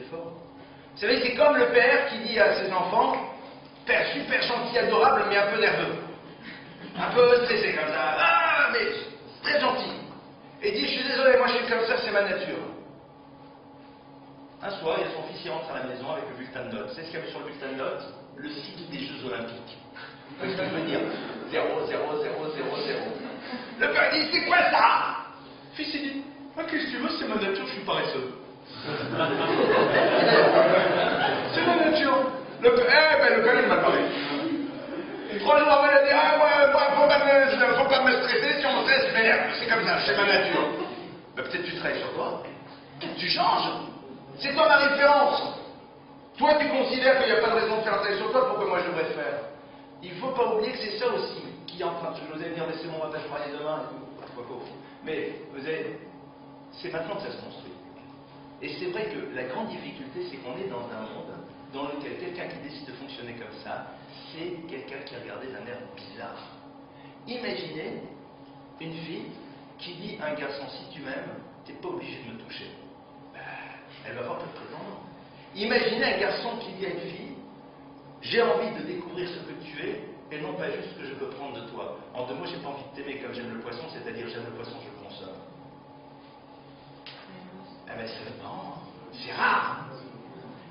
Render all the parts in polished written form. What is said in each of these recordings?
c'est fort. Vous savez, c'est comme le père qui dit à ses enfants, père super gentil, adorable, mais un peu nerveux. Un peu stressé comme ça. Ah, mais très gentil. Et dit, je suis désolé, moi je suis comme ça, c'est ma nature. Un soir, il y a son fils qui rentre à la maison avec le bulletin de notes. C'est ce qu'il y avait sur le bulletin de notes? Le cycle des Jeux Olympiques. Qu'est-ce que je veux dire? 0, 0, 0, 0, 0. Le père dit, c'est quoi ça? Le fils il dit, ah, qu'est-ce que tu veux, c'est ma nature, je suis paresseux. C'est ma nature. Le père, il m'a parlé. 3 jours avant, il a dit, ah, moi, faut pas me stresser, si on me stresse, merde, c'est comme ça, c'est ma nature. Ben, peut-être tu travailles sur toi. Tu changes. C'est toi ma référence. Toi, tu considères qu'il n'y a pas de raison de faire un travail sur toi, pourquoi moi je devrais le faire? Il ne faut pas oublier que c'est ça aussi qui est en train de... Je vous ai venir laisser mon matin, je parlais demain et tout. Mais, vous savez, c'est maintenant que ça se construit. Et c'est vrai que la grande difficulté, c'est qu'on est dans un monde dans lequel quelqu'un qui décide de fonctionner comme ça, c'est quelqu'un qui a regardé d'un air bizarre. Imaginez une fille qui dit à un garçon, si tu m'aimes, tu n'es pas obligé de me toucher. Ben, elle va avoir peu de prétendants. Imaginez un garçon qui dit à une fille, j'ai envie de découvrir ce que tu es, et non pas juste ce que je peux prendre de toi. En 2 mots, j'ai pas envie de t'aimer comme j'aime le poisson, c'est-à-dire j'aime le poisson, je le consomme. Ah ben c'est marrant, c'est rare.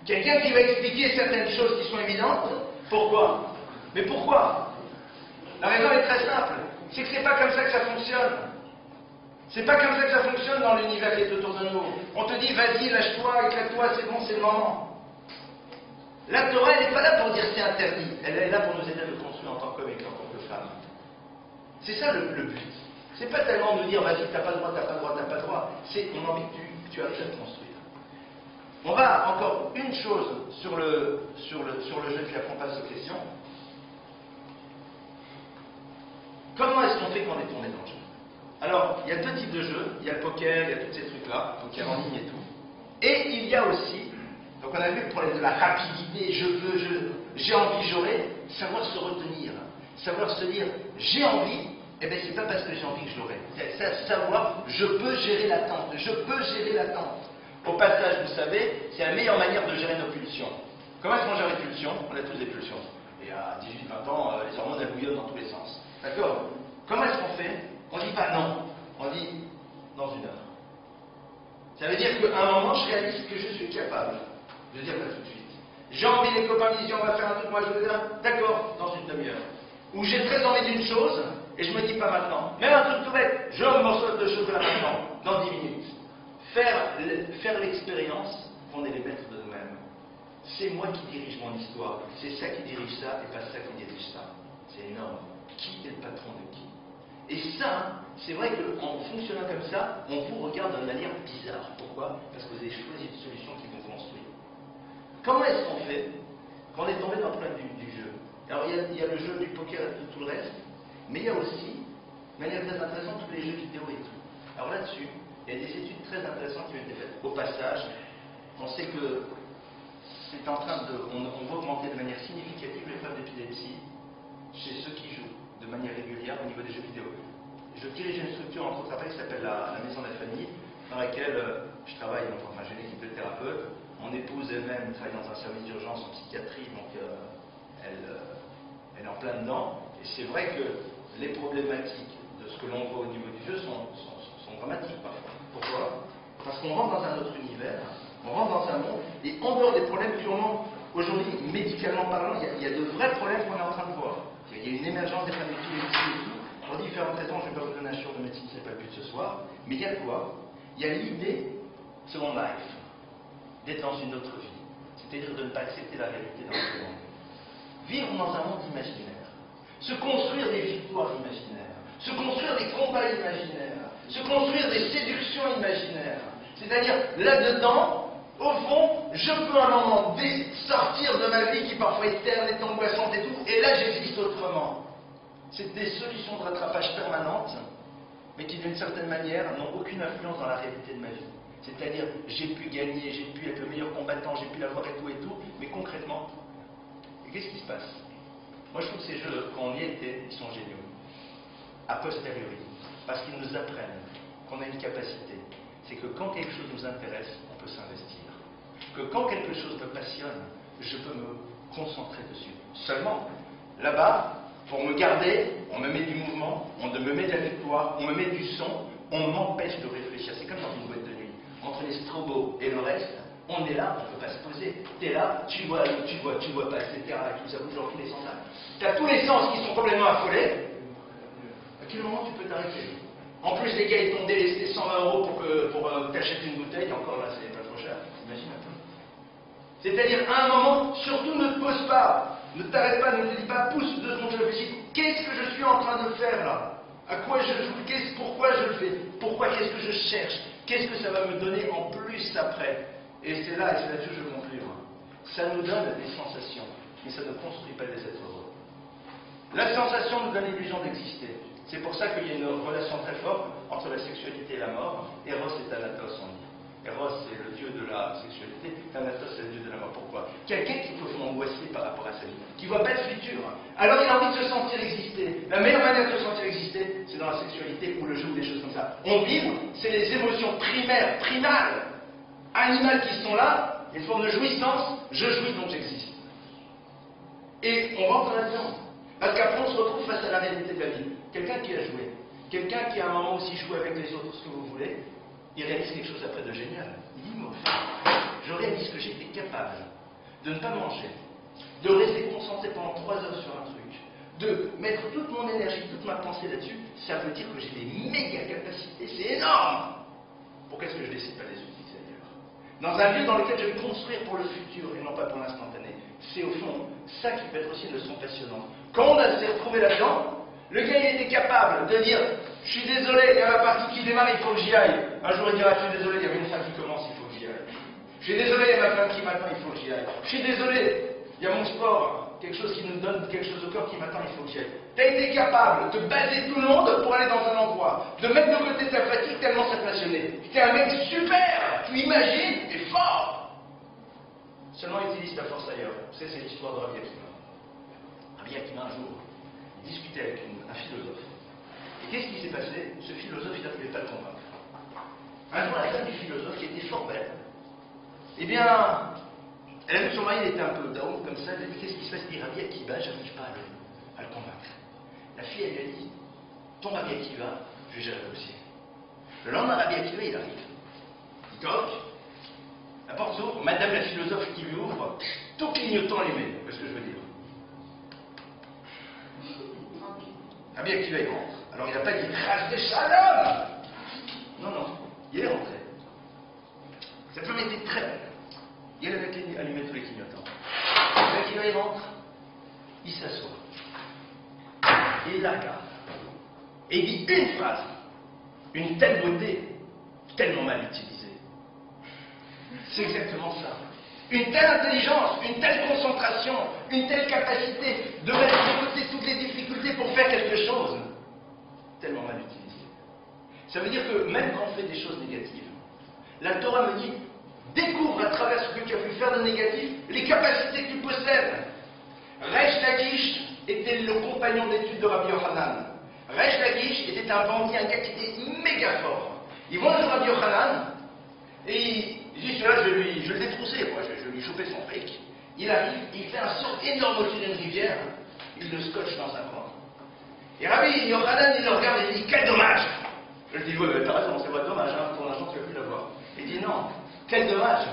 Quelqu'un qui va expliquer certaines choses qui sont évidentes, pourquoi? Mais pourquoi? La raison est très simple, c'est que c'est pas comme ça que ça fonctionne. C'est pas comme ça que ça fonctionne dans l'univers qui est autour de nous. On te dit, vas-y, lâche-toi, éclate-toi, c'est bon, c'est le moment. La Torah, elle n'est pas là pour dire c'est interdit. Elle est là pour nous aider à nous construire en tant qu'homme et en tant que femme. C'est ça le but. C'est pas tellement de nous dire, vas-y, t'as pas le droit, t'as pas le droit, t'as pas le droit. C'est qu'on a envie que tu arrives à te construire. On va encore une chose sur le jeu qui apprend pas aux questions. Comment est-ce qu'on fait quand on est tombé dans le jeu? Alors, il y a 2 types de jeux. Il y a le poker, il y a tous ces trucs-là, poker en ligne et tout. Et il y a aussi, donc on a vu le problème de la rapidité, je veux, j'ai envie, j'aurai, savoir se retenir, savoir se dire, j'ai envie, eh bien c'est pas parce que j'ai envie que je l'aurai. C'est savoir, je peux gérer l'attente, je peux gérer l'attente. Au passage, vous savez, c'est la meilleure manière de gérer nos pulsions. Comment est-ce qu'on gère les pulsions? On a tous des pulsions. Et à 18-20 ans, les hormones elles bouillonnent dans tous les sens. D'accord? Comment est-ce qu'on fait? On dit pas non, on dit dans 1 heure. Ça veut dire qu'à un moment, je réalise que je suis capable de dire pas tout de suite. J'ai envie, les copains me disent, on va faire un truc, moi je veux dire, d'accord, dans 1 demi-heure. Ou j'ai très envie d'une chose, et je me dis pas maintenant. Même un truc tout bête, je me morceau de choses là maintenant, dans 10 minutes. Faire l'expérience qu'on est les maîtres de nous-mêmes. C'est moi qui dirige mon histoire, c'est ça qui dirige ça, et pas ça qui dirige ça. C'est énorme. Qui est le patron de qui? Et ça, c'est vrai qu'en fonctionnant comme ça, on vous regarde d'une manière bizarre. Pourquoi? Parce que vous avez choisi une solution qui vous construit. Comment est-ce qu'on fait quand on est tombé dans le problème du jeu? Alors, il y a le jeu du poker et tout le reste, mais il y a aussi, de manière très intéressante, tous les jeux vidéo et tout. Alors là-dessus, il y a des études très intéressantes qui ont été faites. Au passage, on sait que c'est en train de... On va augmenter de manière significative les problèmes d'épilepsie chez ceux qui jouent de manière régulière au niveau des jeux vidéo. Je dirige une structure entre autres qui s'appelle la Maison de la Famille, dans laquelle je travaille, donc, enfin j'ai une équipe de thérapeutes. Mon épouse elle-même travaille dans un service d'urgence en psychiatrie, donc elle est en plein dedans. Et c'est vrai que les problématiques de ce que l'on voit au niveau du jeu sont dramatiques parfois. Pourquoi? Parce qu'on rentre dans un autre univers, on rentre dans un monde, et en dehors des problèmes purement, aujourd'hui, médicalement parlant, il y a de vrais problèmes qu'on est en train de voir. Il y a une émergence des problèmes d'épilepsie et tout. Pour différentes raisons, je ne vais pas vous donner un cours de médecine, ce n'est pas le but ce soir. Mais il y a quoi? Il y a l'idée, selon Life, d'être dans une autre vie. C'est-à-dire de ne pas accepter la réalité dans ce monde. Vivre dans un monde imaginaire. Se construire des victoires imaginaires. Se construire des combats imaginaires. Se construire des séductions imaginaires. C'est-à-dire, là-dedans, au fond, je peux à un moment sortir de ma vie qui parfois est terne, est angoissante et tout, et là j'existe autrement. C'est des solutions de rattrapage permanentes, mais qui d'une certaine manière n'ont aucune influence dans la réalité de ma vie. C'est-à-dire, j'ai pu gagner, j'ai pu être le meilleur combattant, j'ai pu l'avoir et tout, mais concrètement, qu'est-ce qui se passe? Moi je trouve que ces jeux, quand on y était, ils sont géniaux. A posteriori, parce qu'ils nous apprennent qu'on a une capacité. C'est que quand quelque chose nous intéresse, on peut s'investir. que quand quelque chose me passionne, je peux me concentrer dessus. Seulement, là-bas, pour me garder, on me met du mouvement, on me met de la victoire, on me met du son, on m'empêche de réfléchir. C'est comme dans une boîte de nuit. Entre les strobos et le reste, on est là, on ne peut pas se poser. Tu es là, tu vois pas, etc. Et tout ça bouge dans tous les sens. Tu as tous les sens qui sont complètement affolés. À quel moment tu peux t'arrêter? En plus, les gars, ils t'ont délesté 120 € pour t'achètes une bouteille, encore là, c'est pas trop cher. Imagine un peu. C'est-à-dire, à un moment, surtout ne te pose pas. Ne t'arrête pas, ne te dis pas, pousse 2 secondes, je réfléchis. Qu'est-ce que je suis en train de faire là? À quoi je joue? Pourquoi je le fais? Pourquoi? Qu'est-ce que je cherche? Qu'est-ce que ça va me donner en plus après? Et c'est là-dessus que je veux conclure. Ça nous donne des sensations, mais ça ne construit pas des êtres heureux. La sensation nous donne l'illusion d'exister. C'est pour ça qu'il y a une relation très forte entre la sexualité et la mort. Eros et Thanatos, on dit. Eros, c'est le dieu de la sexualité. Thanatos, c'est le dieu de la mort. Pourquoi? Quelqu'un qui peut m'angoisser par rapport à sa vie, qui ne voit pas le futur. Alors il a envie de se sentir exister. La meilleure manière de se sentir exister, c'est dans la sexualité ou le jeu ou des choses comme ça. On vibre, c'est les émotions primaires, primales, animales qui sont là, une forme de jouissance. Je jouis donc j'existe. Et on rentre là-dedans. Parce qu'après on se retrouve face à la réalité de la vie. Quelqu'un qui a joué, quelqu'un qui à un moment aussi joue avec les autres, ce que vous voulez, il réalise quelque chose après de génial. Il dit, mais au fait, je réalise que j'étais capable de ne pas manger, de rester concentré pendant 3 heures sur un truc, de mettre toute mon énergie, toute ma pensée là-dessus. Ça veut dire que j'ai des méga capacités, c'est énorme. Pourquoi est-ce que je ne décide pas de les utiliser ailleurs? Dans un lieu dans lequel je vais construire pour le futur et non pas pour l'instantané. C'est au fond ça qui peut être aussi une leçon passionnante. Quand on s'est retrouvé là-dedans, le gars il était capable de dire je suis désolé, il y a ma partie qui démarre, il faut que j'y aille. Un jour il dira je suis désolé, il y avait une femme qui commence, il faut que j'y aille. Je suis désolé, il y a ma femme qui m'attend, il faut que j'y aille. Je suis désolé, il y a mon sport, quelque chose qui nous donne quelque chose au corps qui m'attend, il faut que j'y aille. Tu as été capable de baser tout le monde pour aller dans un endroit, de mettre de côté ta fatigue tellement ça te passionnait. Tu es un mec super, tu imagines, tu es fort. Seulement utilise ta force ailleurs. C'est l'histoire de Rabbi Akiva. Rabbi Akiva un jour, il discutait avec un philosophe. Et qu'est-ce qui s'est passé? Ce philosophe, il n'arrivait pas à le convaincre. Un jour, la femme du philosophe, qui était fort belle, eh bien, elle a vu que son mari il était un peu down, comme ça, elle a dit, qu'est-ce qui se passe? Il dit, Rabbi Akiva, j'arrive pas à le convaincre. La fille, elle lui a dit, ton Rabbi Akiva, je vais gérer le dossier. Le lendemain, Rabbi Akiva, il arrive. Il toque, la porte s'ouvre, madame la philosophe qui lui ouvre, tout clignotant allumé, c'est ce que je veux dire. Rabbi Akiva, il rentre. Alors il n'a pas dit Chas de Shalom. Non, non, il est rentré. Cette femme était très belle. Il avait allumé tous les clignotants. Rabbi Akiva, il rentre, il s'assoit. Et il la regarde. Et il dit une phrase. Une telle beauté, tellement mal utilisée. C'est exactement ça. Une telle intelligence, une telle concentration, une telle capacité de mettre de côté toutes les difficultés pour faire quelque chose, tellement mal utilisée. Ça veut dire que même quand on fait des choses négatives, la Torah me dit, découvre à travers ce que tu as pu faire de négatif, les capacités que tu possèdes. Resh Lakish était le compagnon d'études de Rabbi Yochanan. Resh Lakish était un bandit, un gars qui était méga fort. Ils vont à Rabbi Yochanan et il dit, celui-là, je vais le détrousser, moi, je vais lui choper son fric. Il arrive, il fait un saut énorme au-dessus d'une rivière, il le scotche dans un coin. Et Rabbi Yochanan, il le regarde et il dit, quel dommage! Je lui dis, oui, t'as raison, c'est pas dommage, hein, ton argent, tu vas plus l'avoir. Il dit, non, quel dommage!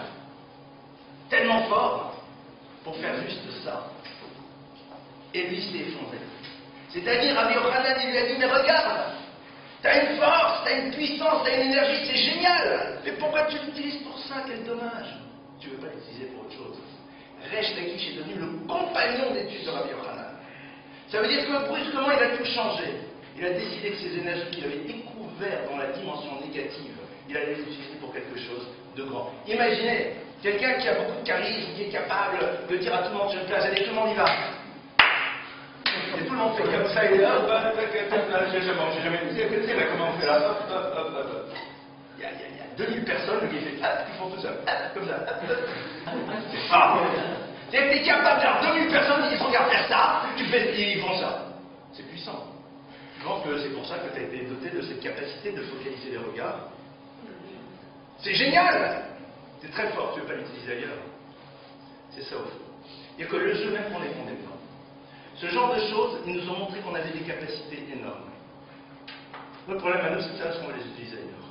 Tellement fort pour faire juste ça. Et lui s'est effondré. C'est-à-dire, Rabbi Yochanan, il lui a dit, mais regarde! T'as une force, t'as une puissance, t'as une énergie, c'est génial! Mais pourquoi tu l'utilises pour ça? Quel dommage! Tu ne veux pas l'utiliser pour autre chose. Resh Lakish est devenu le compagnon d'études de Rabbi Yochanan. Ça veut dire que brusquement, il a tout changé. Il a décidé que ces énergies qu'il avait découvertes dans la dimension négative, il allait les utiliser pour quelque chose de grand. Imaginez, quelqu'un qui a beaucoup de charisme, qui est capable de dire à tout le monde sur une place, allez, tout le monde y va. Et tout le monde fait comme ça, et là, j'ai jamais vu, comment on fait là, il y a 2000 personnes qui font tout ça, comme ça. C'est pas. T'es capable d'avoir 2000 personnes qui sont capables de faire ça, ils font ça. C'est puissant. Je pense que c'est pour ça que tu as été doté de cette capacité de focaliser les regards. C'est génial! C'est très fort, tu ne veux pas l'utiliser ailleurs. C'est ça au fond. Et que le jeu, même pour les fondements. Ce genre de choses, ils nous ont montré qu'on avait des capacités énormes. Notre problème à nous, c'est de savoir si on va les utiliser ailleurs.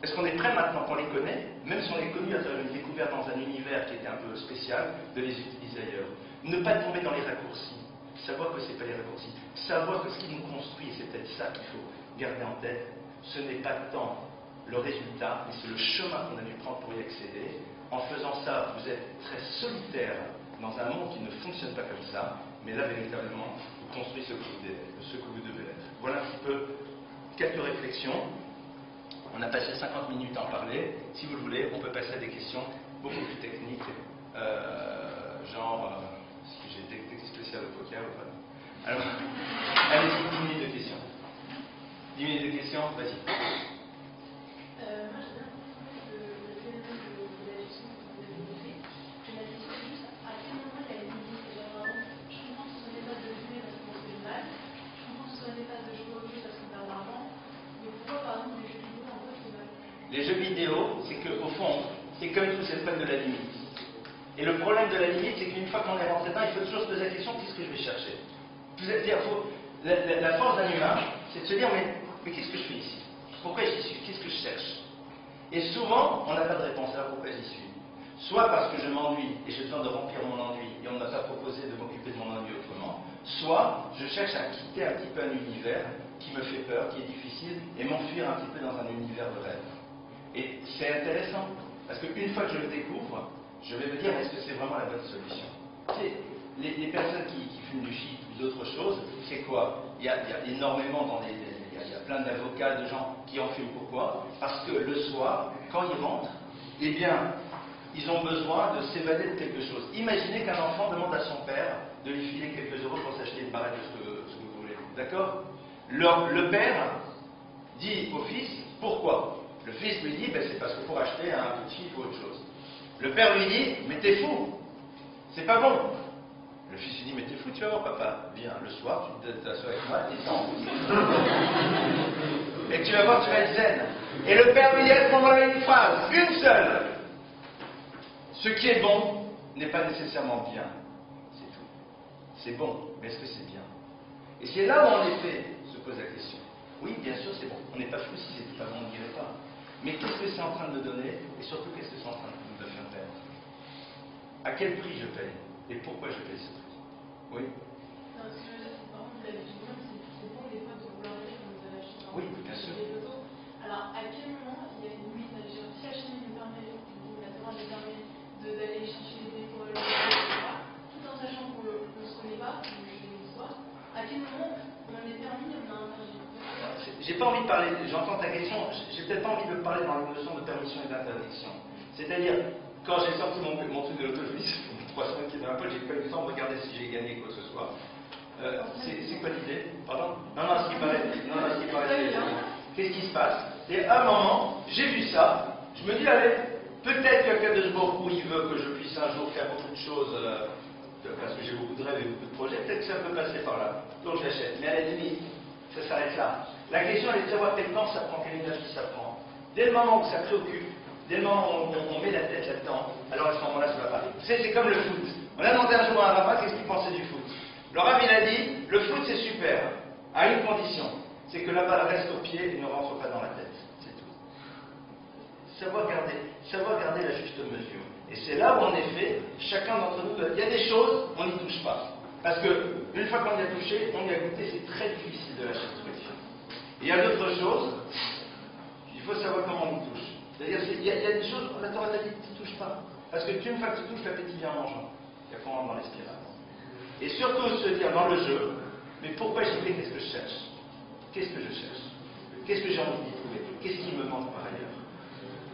Est-ce qu'on est prêt maintenant qu'on les connaît, même si on est connu à travers une découverte dans un univers qui était un peu spécial, de les utiliser ailleurs? Ne pas tomber dans les raccourcis. Savoir que ce n'est pas les raccourcis. Savoir que ce qui nous construit, et c'est peut-être ça qu'il faut garder en tête, ce n'est pas tant le résultat, mais c'est le chemin qu'on a dû prendre pour y accéder. En faisant ça, vous êtes très solitaire dans un monde qui ne fonctionne pas comme ça, mais là, véritablement, vous construisez ce que vous devez être. Voilà un petit peu quelques réflexions. On a passé 50 minutes à en parler. Si vous le voulez, on peut passer à des questions beaucoup plus techniques, genre, est-ce que j'ai été spécial au poker ou pas? Alors, allez-y, 10 minutes de questions. 10 minutes de questions, vas-y. Moi, j'ai bien compris le phénomène de la gestion que vous avez décrit. Je m'attendais juste à quel moment il y a une limite. Déjà, par exemple, je comprends que ce n'est pas de fumer parce qu'on fait mal. Je comprends que ce n'est pas de jouer au jeu parce qu'on perd de l'argent. Mais pourquoi, par exemple, les jeux vidéo, en fait, c'est mal? Les jeux vidéo, c'est qu'au fond, c'est comme tous ces problèmes de la limite. Et le problème de la limite, c'est qu'une fois qu'on est rentré dedans, il faut toujours se poser la question, qu'est-ce que je vais chercher? La force d'un humain, c'est de se dire, mais qu'est-ce que je fais ici? Pourquoi j'y suis? Qu'est-ce que je cherche? Et souvent, on n'a pas de réponse à pourquoi j'y suis. Soit parce que je m'ennuie et j'ai besoin de remplir mon ennui et on ne m'a pas proposé de m'occuper de mon ennui autrement. Soit je cherche à quitter un petit peu un univers qui me fait peur, qui est difficile, et m'enfuir un petit peu dans un univers de rêve. Et c'est intéressant, parce qu'une fois que je le découvre, je vais me dire, est-ce que c'est vraiment la bonne solution? Tu sais, les personnes qui fument du shit ou d'autres choses, c'est quoi? Il y a énormément il y a plein d'avocats, de gens qui en fument. Pourquoi? Parce que le soir, quand ils rentrent, eh bien, ils ont besoin de s'évader de quelque chose. Imaginez qu'un enfant demande à son père de lui filer quelques euros pour s'acheter une barrette de ce que vous voulez. D'accord? Le père dit au fils, pourquoi? Le fils lui dit, c'est parce que pour acheter un petit il faut autre chose. Le père lui dit, mais t'es fou, c'est pas bon. Le fils lui dit, mais t'es fou, tu vas voir papa. Viens, le soir, tu t'assois avec moi, t'étends. Et tu vas voir, tu vas être zen. Et le père lui dit à ce moment-là une phrase, une seule. Ce qui est bon n'est pas nécessairement bien. C'est tout. C'est bon, mais est-ce que c'est bien? Et c'est là où, en effet, se pose la question. Oui, bien sûr, c'est bon. On n'est pas fou si c'est pas bon, on ne dirait pas. Mais qu'est-ce que c'est en train de donner? Et surtout, qu'est-ce que c'est en train de me faire perdre? À quel prix je paye? Et pourquoi je paye ce prix? Oui? Non, ce que je veux dire, c'est par exemple, la vie humaine, c'est bon des fois de vouloir acheter comme vous avez acheté Oui, bien sûr. des photos. Alors, à quel moment il y a une limite? Si la chaîne me permet, la demande me permet d'aller chercher des écoles, etc., tout en sachant qu'on ne se connaît pas, que je fais l'histoire, à quel moment on est permis, on a un régime? J'ai pas envie de parler, j'entends ta question, j'ai peut-être pas envie de parler dans la notion de permission et d'interdiction. C'est-à-dire, quand j'ai sorti mon truc de l'auto, je me dis, ça fait 3 semaines qu'il est dans la poche, j'ai pas eu le temps de regarder si j'ai gagné quoi que ce soit. C'est quoi l'idée? Pardon? Non, ce qui paraît. Qu'est-ce qui se passe? Et à un moment, j'ai vu ça, je me dis, allez, peut-être qu'il y a quelqu'un de ce où il veut que je puisse un jour faire beaucoup de choses, parce que j'ai beaucoup de rêves et beaucoup de projets, peut-être que ça peut passer par là. Donc j'achète. Mais à la limite, ça s'arrête là. La question, elle est de savoir quel temps ça prend, quelle énergie ça prend. Dès le moment où ça préoccupe, dès le moment où on met la tête là-dedans, alors à ce moment-là, ça va pas. Vous savez, c'est comme le foot. On a demandé un jour à un rabbin qu'est-ce qu'il pensait du foot. Le rabbin, il a dit, le foot c'est super, à une condition, c'est que la balle reste au pied et ne rentre pas dans la tête. C'est tout. Savoir garder la juste mesure. Et c'est là où, en effet, chacun d'entre nous, il y a des choses, on n'y touche pas. Parce que, une fois qu'on y a touché, on y a goûté, c'est très difficile de lâcher ce truc. Et il y a d'autres choses, il faut savoir comment on y touche. C'est-à-dire, il y a des choses, la Torah t'a dit, tu ne touches pas. Parce que une fois que tu touches, l'appétit vient en mangeant. Il faut rentrer dans les spirales. Et surtout se dire dans le jeu, mais pourquoi j'y vais, qu'est-ce que je cherche? Qu'est-ce que je cherche? Qu'est-ce que j'ai envie d'y trouver? Qu'est-ce qui me manque par ailleurs?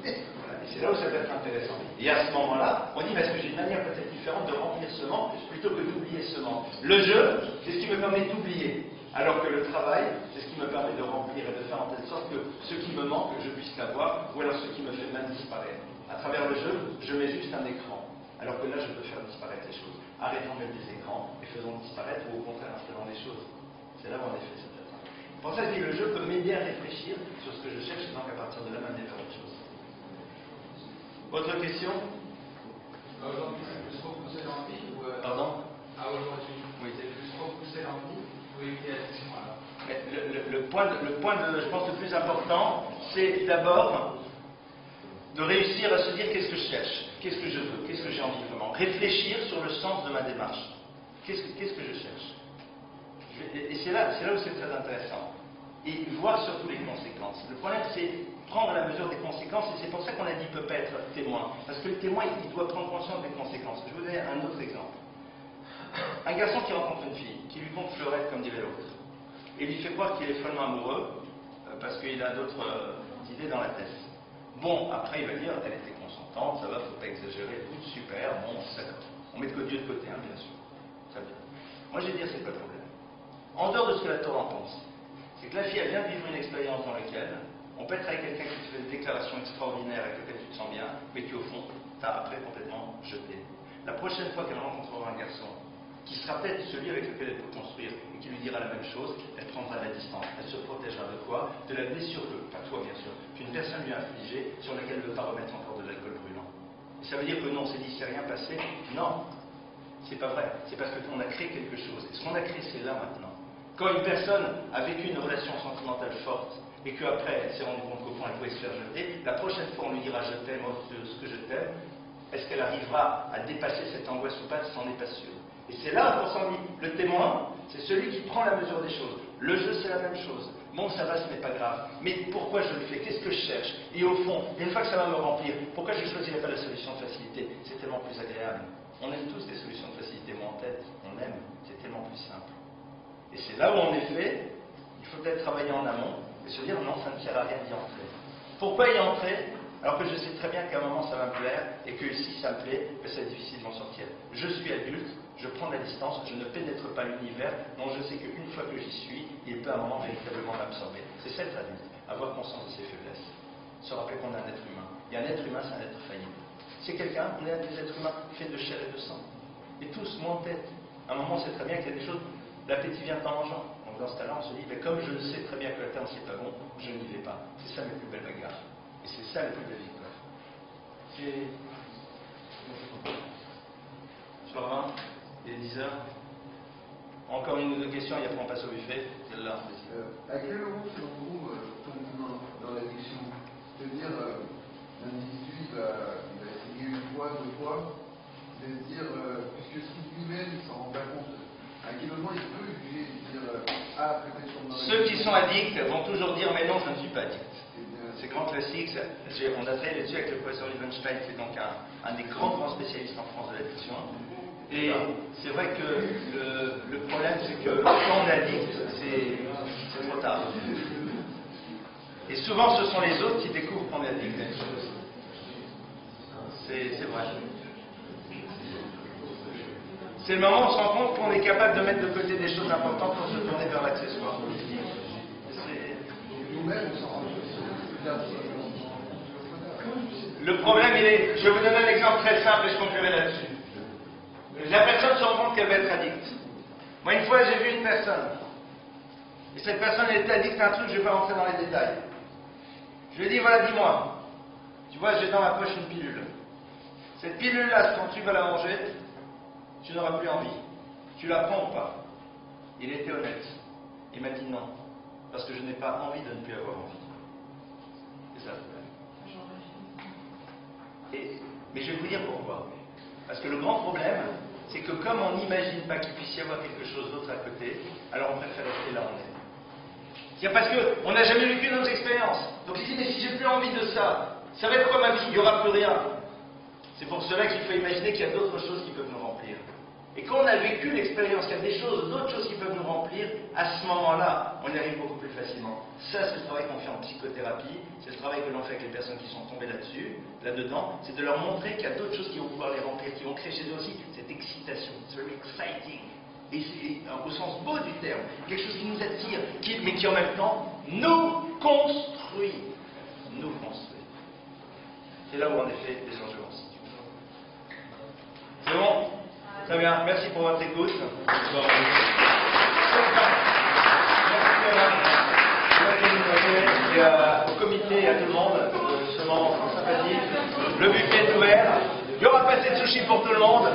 Voilà. Et c'est là où ça peut être intéressant. Et à ce moment-là, on dit, est-ce que j'ai une manière peut-être différente de remplir ce manque plutôt que d'oublier ce manque? Le jeu, c'est ce qui me permet d'oublier. Alors que le travail, c'est ce qui me permet de remplir et de faire en telle sorte que ce qui me manque, je puisse l'avoir, ou alors ce qui me fait mal disparaître. À travers le jeu, je mets juste un écran. Alors que là, je peux faire disparaître les choses. Arrêtons de mettre des écrans et faisons disparaître, ou au contraire, installons des choses. C'est là où, en effet, ça peut être. Pour ça, je dis, le jeu peut m'aider à réfléchir sur ce que je cherche, et donc à partir de là, m'amener vers autre chose. Autre question? Aujourd'hui, est-ce qu'on conseille je pense, le plus important, c'est d'abord de réussir à se dire qu'est-ce que je cherche, qu'est-ce que je veux, qu'est-ce que j'ai envie vraiment. Réfléchir sur le sens de ma démarche. Qu'est-ce que je cherche? Et c'est là où c'est très intéressant. Et voir surtout les conséquences. Le problème, c'est prendre la mesure des conséquences, et c'est pour ça qu'on a dit peut pas être témoin. Parce que le témoin, il doit prendre conscience des conséquences. Je vous donne un autre exemple. Un garçon qui rencontre une fille, qui lui compte fleurette, comme dirait l'autre, et lui fait croire qu'il est follement amoureux, parce qu'il a d'autres idées dans la tête. Bon, après, il va dire, elle était consentante, ça va, faut pas exagérer, tout super, bon, d'accord. On met Dieu de côté, hein, bien sûr. Ça va. Moi, je vais dire, c'est pas le problème. En dehors de ce que la Torah en pense, c'est que la fille, elle vient de vivre une expérience dans laquelle on peut être avec quelqu'un qui te fait des déclarations extraordinaires avec lequel tu te sens bien, mais qui, au fond, t'a après complètement jeté. La prochaine fois qu'elle rencontrera un garçon, qui sera peut-être celui avec lequel elle peut construire, et qui lui dira la même chose, elle prendra la distance. Elle se protégera de quoi? De la blessure que, pas toi bien sûr, qu'une personne lui a infligée, sur laquelle elle ne veut pas remettre encore de l'alcool brûlant. Et ça veut dire que non, on s'est dit, c'est rien passé. Non, c'est pas vrai. C'est parce qu'on a créé quelque chose. Et ce qu'on a créé, c'est là maintenant. Quand une personne a vécu une relation sentimentale forte, et qu'après elle s'est rendue compte qu'au fond elle pouvait se faire jeter, la prochaine fois on lui dira je t'aime, ce que je t'aime, est-ce qu'elle arrivera à dépasser cette angoisse ou pas? C'en est pas sûr. Et c'est là qu'on s'en dit, le témoin, c'est celui qui prend la mesure des choses. Le jeu, c'est la même chose. Bon, ça va, ce n'est pas grave. Mais pourquoi je le fais? Qu'est-ce que je cherche? Et au fond, une fois que ça va me remplir, pourquoi je ne choisirais pas la solution de facilité? C'est tellement plus agréable. On aime tous des solutions de facilité, moi en tête. On aime, c'est tellement plus simple. Et c'est là où, en effet, il faut peut-être travailler en amont et se dire non, ça ne sert à rien d'y entrer. Pourquoi y entrer alors que je sais très bien qu'à un moment ça va me plaire et que si ça me plaît, ben, c'est difficile d'en sortir. Je suis adulte, je prends la distance, je ne pénètre pas l'univers, donc je sais qu'une fois que j'y suis, il peut à un moment véritablement m'absorber. C'est ça être adulte, avoir conscience de ses faiblesses, se rappeler qu'on est un être humain. Et un être humain, c'est un être faillible. C'est quelqu'un, on est des êtres humains faits de chair et de sang. Et tous, moi en tête. À un moment, on sait très bien qu'il y a des choses, l'appétit vient en mangeant. Donc dans ce cas-là, on se dit, ben, comme je sais très bien que la terre, c'est pas bon, je n'y vais pas. C'est ça mes plus belles bagarres. Et c'est ça le plus belle victoire. C'est... Soir 20, il est 10h. Encore une ou deux questions et après on passe au buffet. Celle-là. À quel moment, selon vous, tombe dans l'addiction? C'est-à-dire, l'individu, il va essayer une fois, deux fois, de se dire, puisque si lui-même, il s'en rend pas compte, à quel moment il peut juger et dire, ah, peut-être je tombe dans l'addiction. Ceux qui sont addicts vont toujours dire, mais non, je ne suis pas addict. C'est grand classique, on a travaillé là-dessus avec le professeur Liebenstein, qui est donc un des grands spécialistes en France de l'addiction. Et c'est vrai que le problème, c'est que quand on est addict, c'est trop tard. Et souvent, ce sont les autres qui découvrent qu'on est addict à une chose. C'est vrai. C'est le moment où on se rend compte qu'on est capable de mettre de côté des choses importantes pour se tourner vers l'accessoire. Nous-mêmes, on s'en rend compte. Le problème, il est... Je vais vous donner un exemple très simple et je conclurai là-dessus. La personne se rend compte qu'elle va être addicte. Moi, une fois, j'ai vu une personne. Et cette personne, elle était addicte à un truc, je ne vais pas rentrer dans les détails. Je lui ai dit, voilà, dis-moi. Tu vois, j'ai dans ma poche une pilule. Cette pilule-là, quand tu vas la manger, tu n'auras plus envie. Tu la prends ou pas? Il était honnête. Il m'a dit non. Parce que je n'ai pas envie de ne plus avoir envie. C'est ça le problème. Mais je vais vous dire pourquoi. Parce que le grand problème, c'est que comme on n'imagine pas qu'il puisse y avoir quelque chose d'autre à côté, alors on préfère rester là où on est. C'est parce qu'on n'a jamais vécu nos expériences. Donc il dit, mais si j'ai plus envie de ça, ça va être quoi ma vie? Il n'y aura plus rien. C'est pour cela qu'il faut imaginer qu'il y a d'autres choses qui peuvent nous remplir. Et quand on a vécu l'expérience, il y a des choses, d'autres choses qui peuvent nous remplir, à ce moment-là, on y arrive beaucoup plus facilement. Ça, c'est le travail qu'on fait en psychothérapie, c'est le travail que l'on fait avec les personnes qui sont tombées là-dessus, là-dedans, c'est de leur montrer qu'il y a d'autres choses qui vont pouvoir les remplir, qui vont créer chez eux aussi cette excitation. It's very exciting. Et c'est, au sens beau du terme, quelque chose qui nous attire, mais qui en même temps nous construit. Nous construit. C'est là où en effet les enjeux vont se situer. C'est bon? Très bien, merci pour votre écoute. Merci au comité et à tout le monde de ce moment sympathique. Le buffet est ouvert. Il n'y aura pas assez de sushi pour tout le monde.